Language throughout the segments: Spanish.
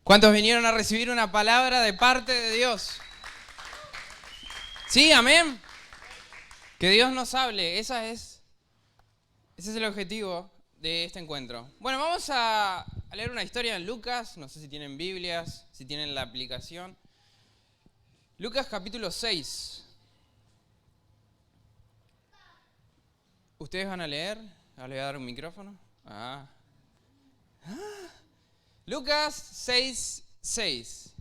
¿Cuántos vinieron a recibir una palabra de parte de Dios? Sí, amén. Que Dios nos hable. Ese es el objetivo de este encuentro. Bueno, vamos a leer una historia en Lucas. No sé si tienen Biblias, si tienen la aplicación. Lucas capítulo 6. ¿Ustedes van a leer? Ahora le voy a dar un micrófono. Lucas 6:6.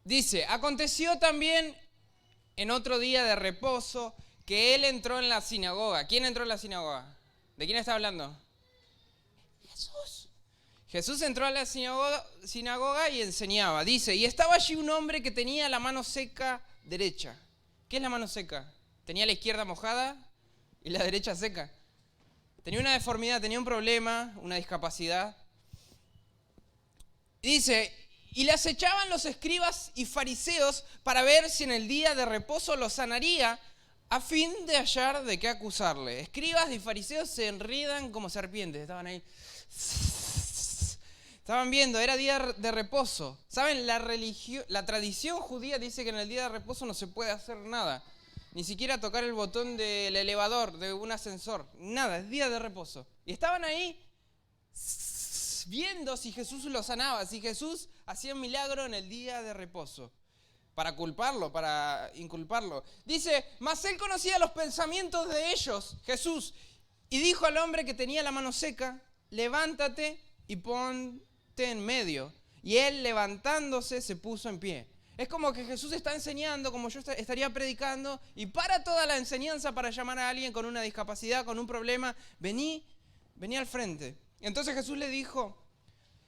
Dice, aconteció también en otro día de reposo que él entró en la sinagoga. ¿Quién entró en la sinagoga? ¿De quién está hablando? Jesús. Jesús entró a la sinagoga y enseñaba. Dice, y estaba allí un hombre que tenía la mano seca derecha. ¿Qué es la mano seca? Tenía la izquierda mojada y la derecha seca. Tenía una deformidad, tenía un problema, una discapacidad. Dice, y le acechaban los escribas y fariseos para ver si en el día de reposo lo sanaría, a fin de hallar de qué acusarle. Escribas y fariseos se enredan como serpientes, estaban ahí. Estaban viendo, era día de reposo. ¿Saben? La tradición judía dice que en el día de reposo no se puede hacer nada. Ni siquiera tocar el botón del elevador, de un ascensor. Nada, es día de reposo. Y estaban ahí viendo si Jesús lo sanaba, si Jesús hacía un milagro en el día de reposo. Para culparlo, para inculparlo. Dice, mas él conocía los pensamientos de ellos, Jesús, y dijo al hombre que tenía la mano seca, levántate y ponte en medio. Y él levantándose se puso en pie. Es como que Jesús está enseñando, como yo estaría predicando, y para toda la enseñanza para llamar a alguien con una discapacidad, con un problema, vení al frente. Entonces Jesús le dijo,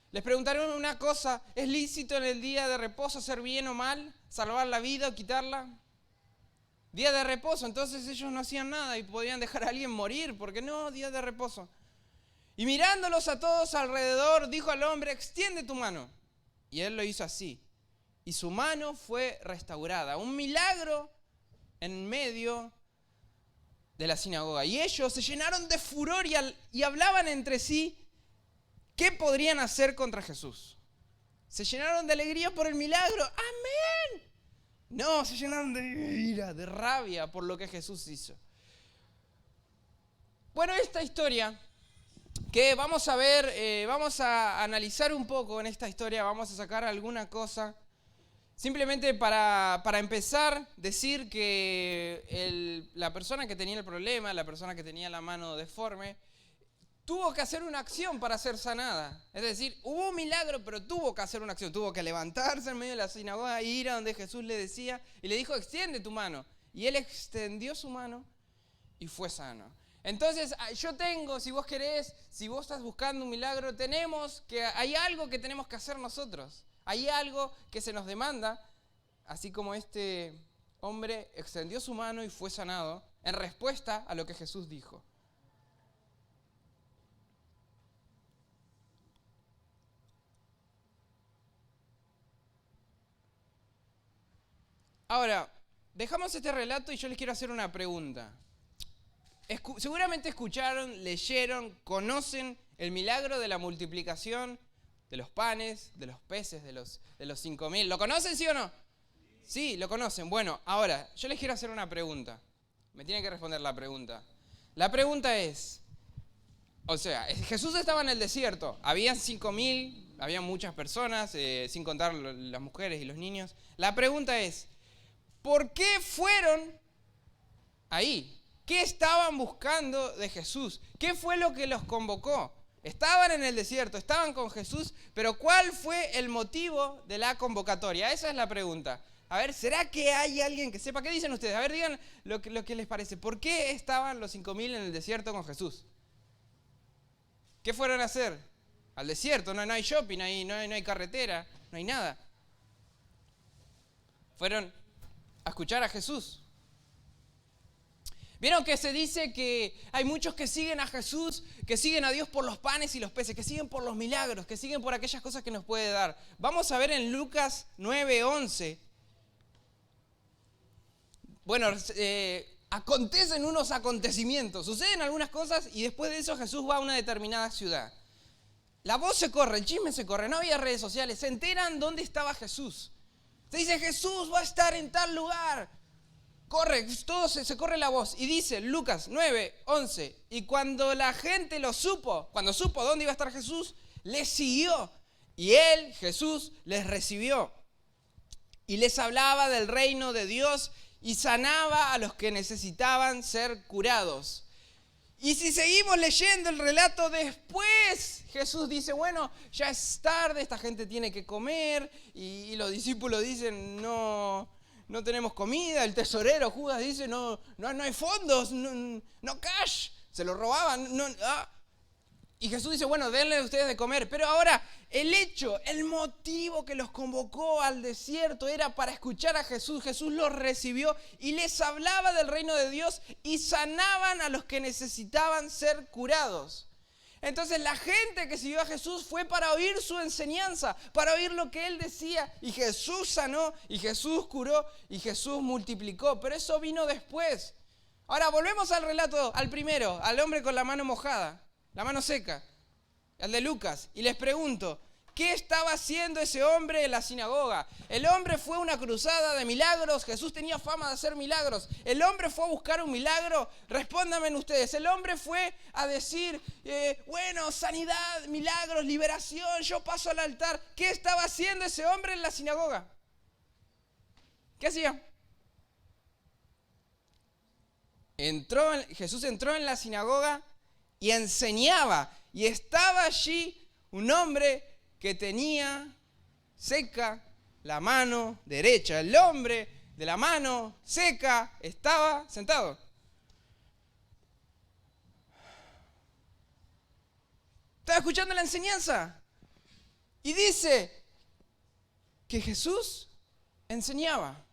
les preguntaron una cosa, ¿es lícito en el día de reposo hacer bien o mal? ¿Salvar la vida o quitarla? Día de reposo, entonces ellos no hacían nada y podían dejar a alguien morir, porque no, día de reposo. Y mirándolos a todos alrededor, dijo al hombre, extiende tu mano. Y él lo hizo así. Y su mano fue restaurada. Un milagro en medio de la sinagoga. Y ellos se llenaron de furor y hablaban entre sí qué podrían hacer contra Jesús. Se llenaron de alegría por el milagro. ¡Amén! No, se llenaron de ira, de rabia por lo que Jesús hizo. Bueno, esta historia que vamos a ver, vamos a analizar un poco en esta historia, vamos a sacar alguna cosa. Simplemente para empezar, decir que la persona que tenía el problema, la persona que tenía la mano deforme, tuvo que hacer una acción para ser sanada. Es decir, hubo un milagro, pero tuvo que hacer una acción. Tuvo que levantarse en medio de la sinagoga, ir a donde Jesús le decía y le dijo, extiende tu mano. Y él extendió su mano y fue sano. Entonces, yo tengo, si vos querés, si vos estás buscando un milagro, hay algo que tenemos que hacer nosotros. Hay algo que se nos demanda, así como este hombre extendió su mano y fue sanado en respuesta a lo que Jesús dijo. Ahora, dejamos este relato y yo les quiero hacer una pregunta. Seguramente escucharon, leyeron, conocen el milagro de la multiplicación de los panes, de los peces, de los 5,000. ¿Lo conocen, sí o no? Sí, lo conocen. Bueno, ahora, yo les quiero hacer una pregunta. Me tienen que responder la pregunta. La pregunta es, Jesús estaba en el desierto. Habían 5,000, había muchas personas, sin contar las mujeres y los niños. La pregunta es, ¿por qué fueron ahí? ¿Qué estaban buscando de Jesús? ¿Qué fue lo que los convocó? Estaban en el desierto, estaban con Jesús, pero ¿cuál fue el motivo de la convocatoria? Esa es la pregunta. A ver, ¿será que hay alguien que sepa? ¿Qué dicen ustedes? A ver, digan lo que les parece. ¿Por qué estaban los 5,000 en el desierto con Jesús? ¿Qué fueron a hacer? Al desierto, no hay shopping, no hay carretera, no hay nada. Fueron a escuchar a Jesús. ¿Vieron que se dice que hay muchos que siguen a Jesús, que siguen a Dios por los panes y los peces, que siguen por los milagros, que siguen por aquellas cosas que nos puede dar? Vamos a ver en Lucas 9:11. Bueno, acontecen unos acontecimientos, suceden algunas cosas y después de eso Jesús va a una determinada ciudad. La voz se corre, el chisme se corre, no había redes sociales, se enteran dónde estaba Jesús. Se dice, Jesús va a estar en tal lugar. Corre, todo se corre la voz. Y dice Lucas 9:11, y cuando la gente lo supo, cuando supo dónde iba a estar Jesús, les siguió. Y él, Jesús, les recibió. Y les hablaba del reino de Dios y sanaba a los que necesitaban ser curados. Y si seguimos leyendo el relato después, Jesús dice, bueno, ya es tarde, esta gente tiene que comer. Y los discípulos dicen, no tenemos comida. El tesorero, Judas, dice, no hay fondos, no cash. Se lo robaban. Y Jesús dice, bueno, denle a ustedes de comer. Pero ahora, el motivo que los convocó al desierto era para escuchar a Jesús. Jesús los recibió y les hablaba del reino de Dios y sanaban a los que necesitaban ser curados. Entonces la gente que siguió a Jesús fue para oír su enseñanza, para oír lo que él decía. Y Jesús sanó, y Jesús curó, y Jesús multiplicó. Pero eso vino después. Ahora volvemos al relato, al primero, al hombre con la mano mojada. La mano seca, al de Lucas, y les pregunto, ¿qué estaba haciendo ese hombre en la sinagoga? El hombre fue a una cruzada de milagros, Jesús tenía fama de hacer milagros. El hombre fue a buscar un milagro, respóndanme ustedes. El hombre fue a decir, bueno, sanidad, milagros, liberación, yo paso al altar. ¿Qué estaba haciendo ese hombre en la sinagoga? ¿Qué hacía? Jesús entró en la sinagoga y enseñaba, y estaba allí un hombre que tenía seca la mano derecha. El hombre de la mano seca estaba sentado. Estaba escuchando la enseñanza. Y dice que Jesús enseñaba.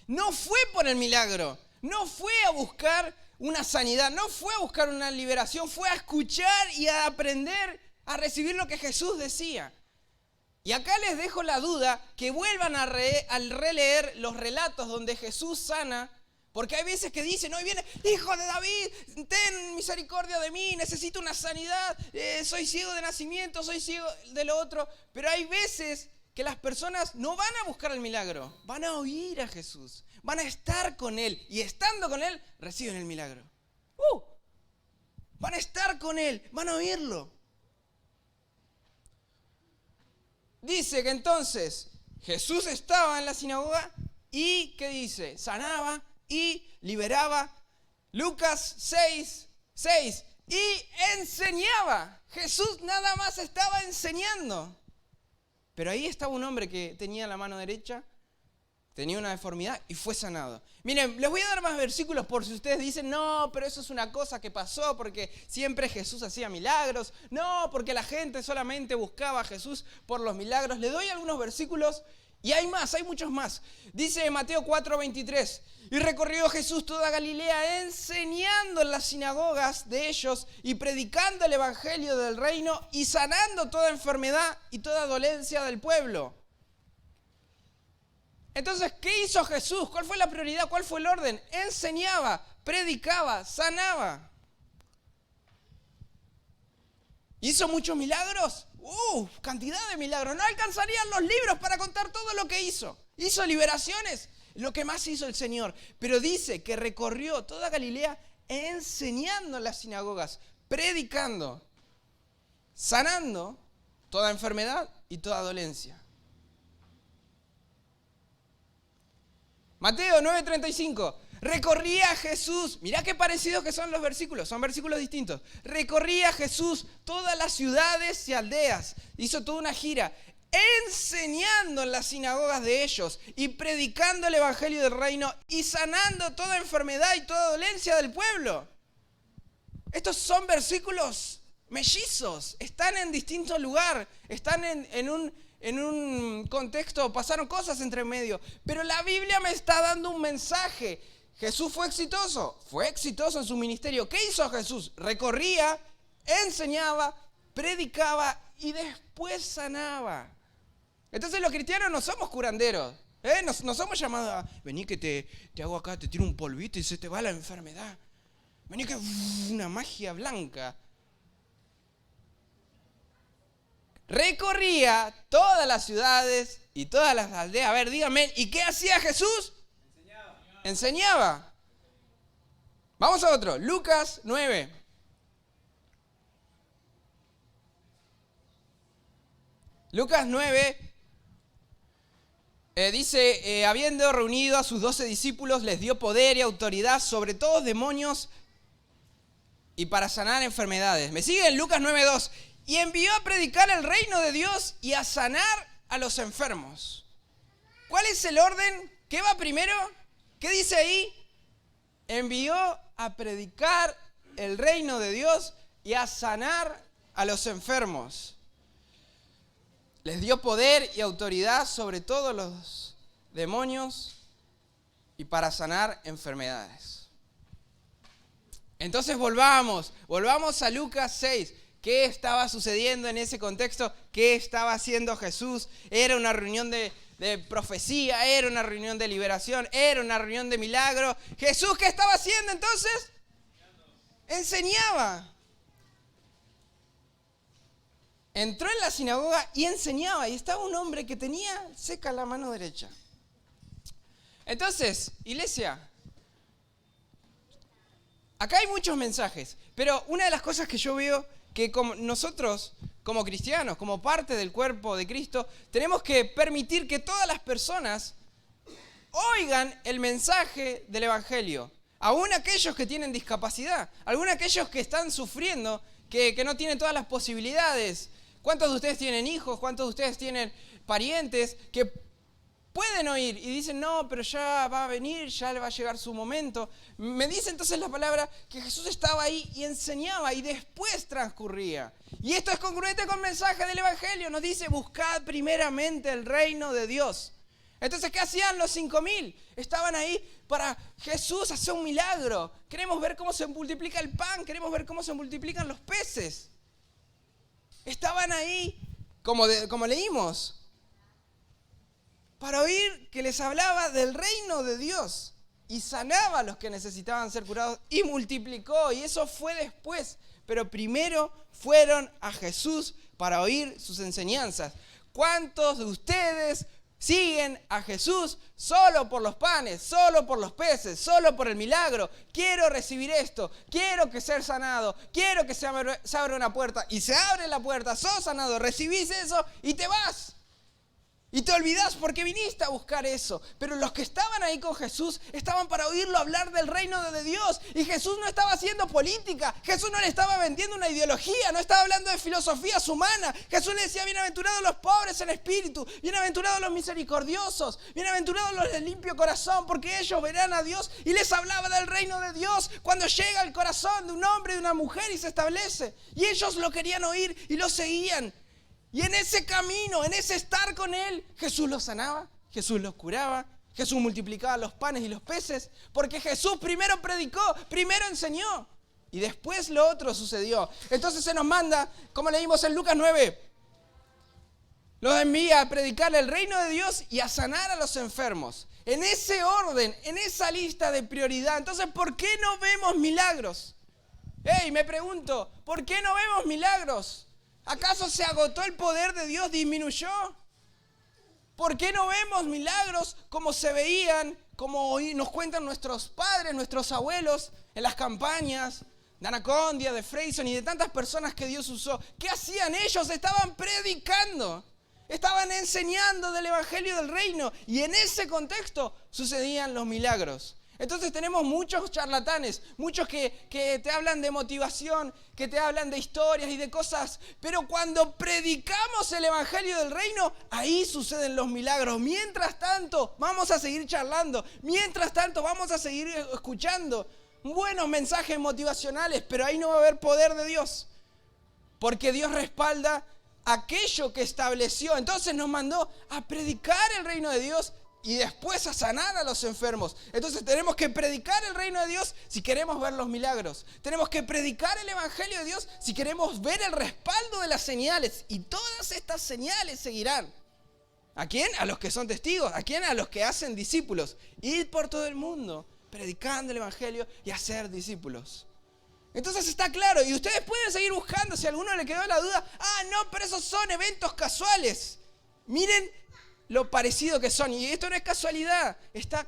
No fue por el milagro, no fue a buscar una sanidad, no fue a buscar una liberación, fue a escuchar y a aprender a recibir lo que Jesús decía. Y acá les dejo la duda, que vuelvan al releer los relatos donde Jesús sana, porque hay veces que dicen, hoy viene, hijo de David, ten misericordia de mí, necesito una sanidad, soy ciego de nacimiento, soy ciego de lo otro. Pero hay veces que las personas no van a buscar el milagro, van a oír a Jesús, van a estar con Él, y estando con Él, reciben el milagro. Van a estar con Él, van a oírlo. Dice que entonces Jesús estaba en la sinagoga y, ¿qué dice? Sanaba y liberaba. Lucas 6:6. Y enseñaba. Jesús nada más estaba enseñando. Pero ahí estaba un hombre que tenía la mano derecha, tenía una deformidad y fue sanado. Miren, les voy a dar más versículos por si ustedes dicen, no, pero eso es una cosa que pasó porque siempre Jesús hacía milagros. No, porque la gente solamente buscaba a Jesús por los milagros. Les doy algunos versículos y hay más, hay muchos más. Dice Mateo 4:23, y recorrió Jesús toda Galilea enseñando en las sinagogas de ellos y predicando el evangelio del reino y sanando toda enfermedad y toda dolencia del pueblo. Entonces, ¿qué hizo Jesús? ¿Cuál fue la prioridad? ¿Cuál fue el orden? Enseñaba, predicaba, sanaba. ¿Hizo muchos milagros? Cantidad de milagros. No alcanzarían los libros para contar todo lo que hizo. Hizo liberaciones, lo que más hizo el Señor. Pero dice que recorrió toda Galilea enseñando en las sinagogas, predicando, sanando toda enfermedad y toda dolencia. Mateo 9:35, recorría Jesús, mirá qué parecidos que son los versículos, son versículos distintos. Recorría Jesús todas las ciudades y aldeas, hizo toda una gira, enseñando en las sinagogas de ellos y predicando el evangelio del reino y sanando toda enfermedad y toda dolencia del pueblo. Estos son versículos mellizos, están en distinto lugar, están en un contexto, pasaron cosas entre medio, pero la Biblia me está dando un mensaje. Jesús fue exitoso en su ministerio. ¿Qué hizo Jesús? Recorría, enseñaba, predicaba y después sanaba. Entonces los cristianos no somos curanderos, no somos llamados a, vení que te hago acá, te tiro un polvito y se te va la enfermedad. Vení que una magia blanca. recorría todas las ciudades y todas las aldeas. A ver, díganme, ¿y qué hacía Jesús? Enseñaba. Vamos a otro, Lucas 9. Lucas 9 dice, habiendo reunido a sus 12 discípulos, les dio poder y autoridad sobre todos demonios y para sanar enfermedades. ¿Me siguen? Lucas 9:2. Y envió a predicar el reino de Dios y a sanar a los enfermos. ¿Cuál es el orden? ¿Qué va primero? ¿Qué dice ahí? Envió a predicar el reino de Dios y a sanar a los enfermos. Les dio poder y autoridad sobre todos los demonios y para sanar enfermedades. Entonces volvamos a Lucas 6. ¿Qué estaba sucediendo en ese contexto? ¿Qué estaba haciendo Jesús? Era una reunión de profecía, era una reunión de liberación, era una reunión de milagro. ¿Jesús qué estaba haciendo entonces? Enseñaba. Entró en la sinagoga y enseñaba, y estaba un hombre que tenía seca la mano derecha. Entonces, iglesia, acá hay muchos mensajes, pero una de las cosas que yo veo que nosotros, como cristianos, como parte del cuerpo de Cristo, tenemos que permitir que todas las personas oigan el mensaje del Evangelio. Aún aquellos que tienen discapacidad, aún aquellos que están sufriendo, que no tienen todas las posibilidades. ¿Cuántos de ustedes tienen hijos? ¿Cuántos de ustedes tienen parientes que pueden oír y dicen, no, pero ya va a venir, ya le va a llegar su momento? Me dice entonces la palabra que Jesús estaba ahí y enseñaba y después transcurría. Y esto es congruente con el mensaje del Evangelio. Nos dice, buscad primeramente el reino de Dios. Entonces, ¿qué hacían los 5,000? Estaban ahí para Jesús hacer un milagro. Queremos ver cómo se multiplica el pan, queremos ver cómo se multiplican los peces. Estaban ahí, como leímos, para oír que les hablaba del reino de Dios y sanaba a los que necesitaban ser curados y multiplicó, y eso fue después, pero primero fueron a Jesús para oír sus enseñanzas. ¿Cuántos de ustedes siguen a Jesús solo por los panes, solo por los peces, solo por el milagro? Quiero recibir esto, quiero que ser sanado, quiero que se abra una puerta, y se abre la puerta, sos sanado, recibís eso y te vas. Y te olvidás porque viniste a buscar eso. Pero los que estaban ahí con Jesús estaban para oírlo hablar del reino de Dios. Y Jesús no estaba haciendo política. Jesús no le estaba vendiendo una ideología. No estaba hablando de filosofías humanas. Jesús le decía, bienaventurados los pobres en espíritu. Bienaventurados los misericordiosos. Bienaventurados los de limpio corazón, porque ellos verán a Dios. Y les hablaba del reino de Dios cuando llega al corazón de un hombre y de una mujer y se establece. Y ellos lo querían oír y lo seguían. Y en ese camino, en ese estar con Él, Jesús los sanaba, Jesús los curaba, Jesús multiplicaba los panes y los peces, porque Jesús primero predicó, primero enseñó, y después lo otro sucedió. Entonces se nos manda, como leímos en Lucas 9, los envía a predicar el reino de Dios y a sanar a los enfermos. En ese orden, en esa lista de prioridad. Entonces, ¿por qué no vemos milagros? Me pregunto, ¿por qué no vemos milagros? ¿Acaso se agotó el poder de Dios? ¿Disminuyó? ¿Por qué no vemos milagros como se veían, como hoy nos cuentan nuestros padres, nuestros abuelos en las campañas de Anacondia, de Freyson y de tantas personas que Dios usó? ¿Qué hacían ellos? Estaban predicando, estaban enseñando del evangelio del reino, y en ese contexto sucedían los milagros. Entonces tenemos muchos charlatanes, muchos que te hablan de motivación, que te hablan de historias y de cosas, pero cuando predicamos el evangelio del reino, ahí suceden los milagros. Mientras tanto, vamos a seguir charlando, mientras tanto vamos a seguir escuchando buenos mensajes motivacionales, pero ahí no va a haber poder de Dios, porque Dios respalda aquello que estableció. Entonces nos mandó a predicar el reino de Dios y después a sanar a los enfermos. Entonces tenemos que predicar el reino de Dios si queremos ver los milagros. Tenemos que predicar el evangelio de Dios si queremos ver el respaldo de las señales. Y todas estas señales seguirán. ¿A quién? A los que son testigos. ¿A quién? A los que hacen discípulos. Ir por todo el mundo predicando el evangelio y hacer discípulos. Entonces está claro, y ustedes pueden seguir buscando si a alguno le quedó la duda. No, pero esos son eventos casuales. Miren lo parecido que son, y esto no es casualidad.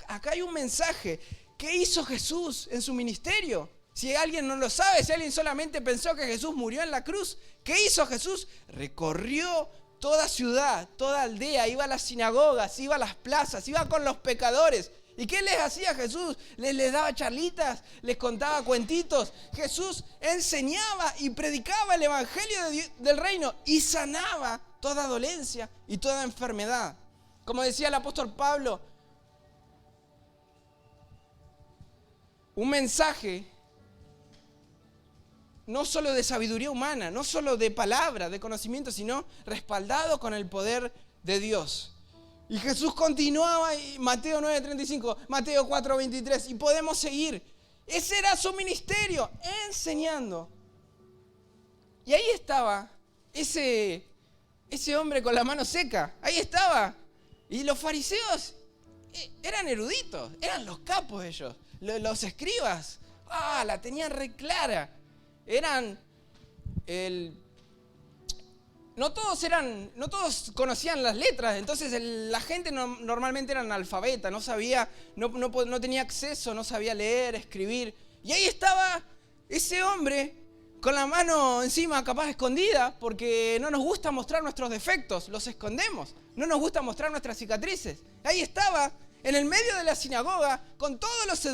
Acá hay un mensaje. ¿Qué hizo Jesús en su ministerio? Si alguien no lo sabe, si alguien solamente pensó que Jesús murió en la cruz, ¿qué hizo Jesús? Recorrió toda ciudad, toda aldea, iba a las sinagogas, iba a las plazas, iba con los pecadores. ¿Y qué les hacía Jesús? Les daba charlitas, les contaba cuentitos. Jesús enseñaba y predicaba el evangelio del reino y sanaba toda dolencia y toda enfermedad. Como decía el apóstol Pablo, un mensaje no solo de sabiduría humana, no solo de palabra, de conocimiento, sino respaldado con el poder de Dios. Y Jesús continuaba, Mateo 9:35, Mateo 4:23, y podemos seguir. Ese era su ministerio, enseñando. Y ahí estaba ese hombre con la mano seca, ahí estaba. Y los fariseos eran eruditos, eran los capos ellos, los escribas. La tenían re clara. No todos conocían las letras, entonces la gente normalmente era analfabeta, no sabía, no tenía acceso, no sabía leer, escribir. Y ahí estaba ese hombre con la mano encima capaz escondida, porque no nos gusta mostrar nuestros defectos, los escondemos, no nos gusta mostrar nuestras cicatrices. Ahí estaba en el medio de la sinagoga con todos los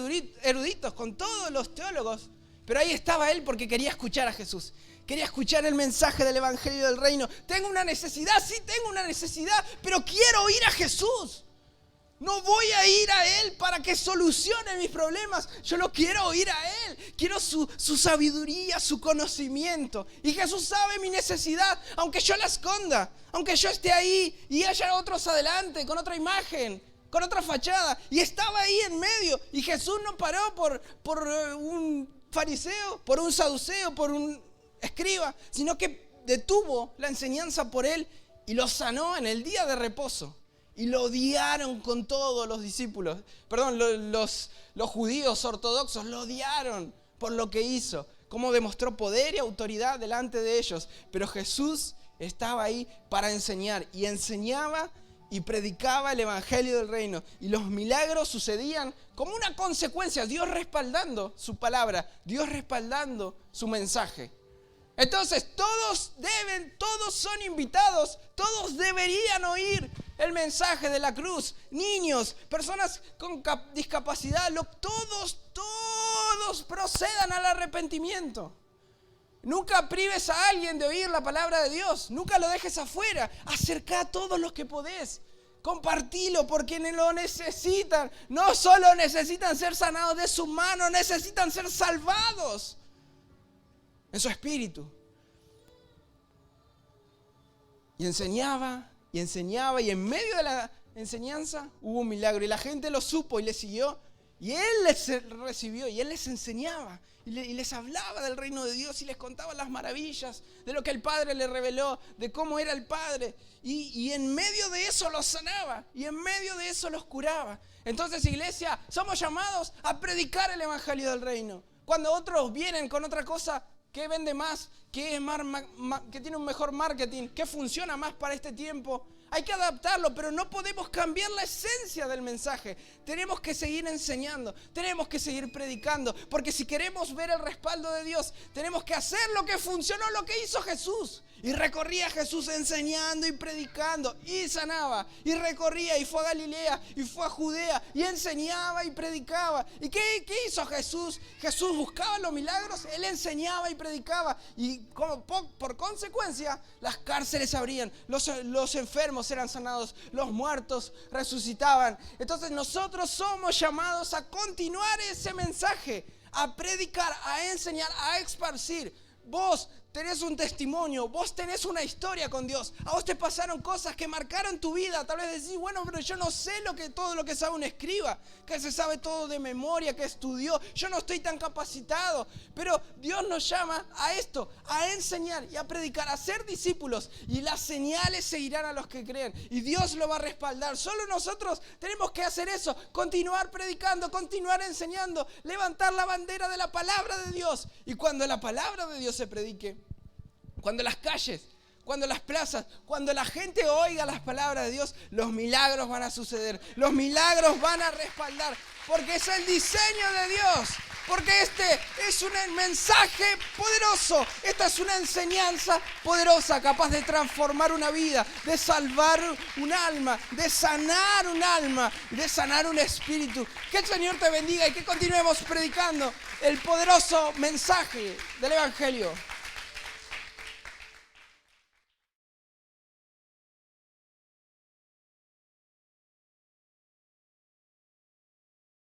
eruditos, con todos los teólogos, pero ahí estaba él porque quería escuchar a Jesús. Quería escuchar el mensaje del evangelio del reino. Tengo una necesidad, sí tengo una necesidad, pero quiero ir a Jesús. No voy a ir a Él para que solucione mis problemas. Yo lo quiero oír a Él. Quiero su sabiduría, su conocimiento. Y Jesús sabe mi necesidad, aunque yo la esconda. Aunque yo esté ahí y haya otros adelante, con otra imagen, con otra fachada. Y estaba ahí en medio. Y Jesús no paró por un fariseo, por un saduceo, por un escriba, sino que detuvo la enseñanza por él y lo sanó en el día de reposo. Y lo odiaron con todos los discípulos. Los judíos ortodoxos lo odiaron por lo que hizo. Cómo demostró poder y autoridad delante de ellos. Pero Jesús estaba ahí para enseñar. Y enseñaba y predicaba el evangelio del reino. Y los milagros sucedían como una consecuencia. Dios respaldando su palabra. Dios respaldando su mensaje. Entonces todos son invitados, todos deberían oír el mensaje de la cruz. Niños, personas con discapacidad, todos procedan al arrepentimiento. Nunca prives a alguien de oír la palabra de Dios, nunca lo dejes afuera. Acercá a todos los que podés. Compartilo por quienes lo necesitan. No solo necesitan ser sanados de su mano, necesitan ser salvados en su espíritu. Y enseñaba, y en medio de la enseñanza hubo un milagro. Y la gente lo supo y le siguió. Y él les recibió y él les enseñaba. Y les hablaba del reino de Dios y les contaba las maravillas de lo que el Padre le reveló, de cómo era el Padre. Y en medio de eso los sanaba. Y en medio de eso los curaba. Entonces, iglesia, somos llamados a predicar el evangelio del reino. Cuando otros vienen con otra cosa, ¿qué vende más? ¿Qué tiene un mejor marketing? ¿Qué funciona más para este tiempo? Hay que adaptarlo, pero no podemos cambiar la esencia del mensaje. Tenemos que seguir enseñando, tenemos que seguir predicando, porque si queremos ver el respaldo de Dios, tenemos que hacer lo que funcionó, lo que hizo Jesús. Y recorría Jesús enseñando y predicando, y sanaba, y recorría, y fue a Galilea, y fue a Judea, y enseñaba y predicaba. ¿Y qué hizo Jesús? Jesús buscaba los milagros, Él enseñaba y predicaba. Y por consecuencia, las cárceles se abrían, los enfermos eran sanados, los muertos resucitaban. Entonces nosotros somos llamados a continuar ese mensaje, a predicar, a enseñar, a esparcir. Vos tenés un testimonio, vos tenés una historia con Dios. A vos te pasaron cosas que marcaron tu vida. Tal vez decís, bueno, pero yo no sé todo lo que sabe un escriba, que se sabe todo de memoria, que estudió. Yo no estoy tan capacitado. Pero Dios nos llama a esto, a enseñar y a predicar, a ser discípulos. Y las señales seguirán a los que creen. Y Dios lo va a respaldar. Solo nosotros tenemos que hacer eso, continuar predicando, continuar enseñando, levantar la bandera de la palabra de Dios. Y cuando la palabra de Dios se predique, cuando las calles, cuando las plazas, cuando la gente oiga las palabras de Dios, los milagros van a suceder, los milagros van a respaldar, porque es el diseño de Dios, porque este es un mensaje poderoso, esta es una enseñanza poderosa, capaz de transformar una vida, de salvar un alma, de sanar un alma, de sanar un espíritu. Que el Señor te bendiga y que continuemos predicando el poderoso mensaje del Evangelio.